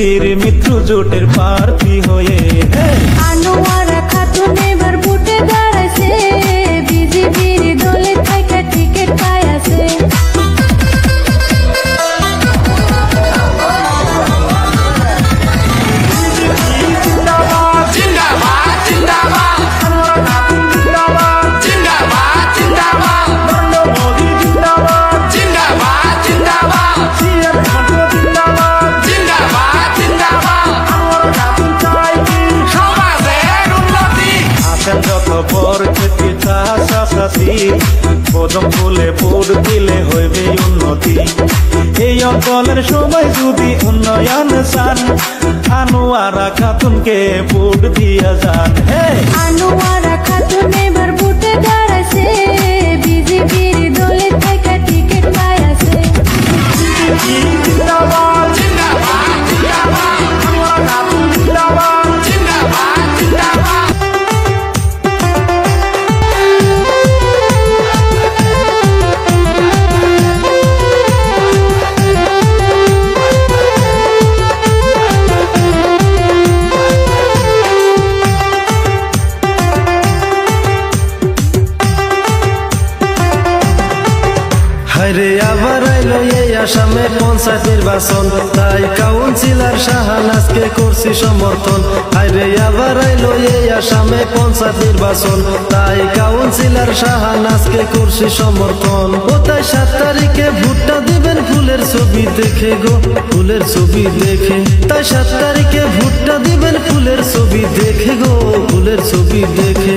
বিজেপির মিত্র জোটের প্রার্থী হয়ে আনোয়ারা খাতুন এবার ভোটে দাঁড়াইছে, বিজেপির দলে থাইকা টিকিট পাইছে। কদম ফুলে ভোট দিলে হইবে উন্নতি। এই অঞ্চলের সবাই যদি উন্নয়ন চান, আনোয়ারা খাতুনকে ভোট দিয়া যান। আনোয়ারা খাতুন এবার ভোটে দাঁড়াইছে, বিজেপির দলে থাইকা টিকিট পাইছে। হায়রে আবার আইলো এই আসামে পঞ্চায়েত নির্বাচন, তাই কাউন্সিলর শাহানাজকে করছি সমর্থন। হায়রে আবার আইলো এই আসামে পঞ্চায়েত নির্বাচন, তাই কাউন্সিলর শাহানাজকে করছি সমর্থন। ও তাই 7 তারিখে ভোটটা দিবেন ফুলের ছবি দেখে গো, ফুলের ছবি দেখে। তাই 7 তারিখে ভোটটা দিবেন ফুলের ছবি দেখে গো, ফুলের ছবি দেখে।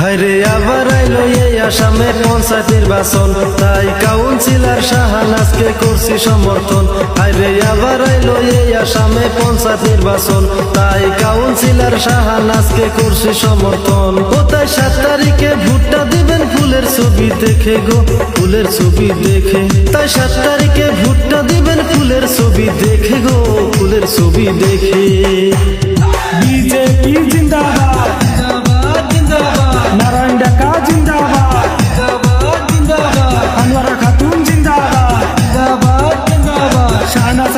হায়রে আবার আইলো এই আসামে পঞ্চায়েত নির্বাচন, তাই কাউন্সিলর শাহানাজকে করছি সমর্থন। হায়রে আবার আইলো এই আসামে পঞ্চায়েত নির্বাচন, তাই কাউন্সিলর শাহানাজকে করছি সমর্থন। ও তাই 7 তারিখে ভোটটা দিবেন ফুলের ছবি দেখে গো, ফুলের ছবি দেখে। তাই 7 তারিখে ভোটটা দিবেন ফুলের ছবি দেখে গো, ফুলের ছবি দেখে। বিজেপি জিন্দাবাদ, নারায়ণ ডাকা জিন্দাবাদ, আনোয়ারা খাতুন জিন্দাবাদ, শাহনাজ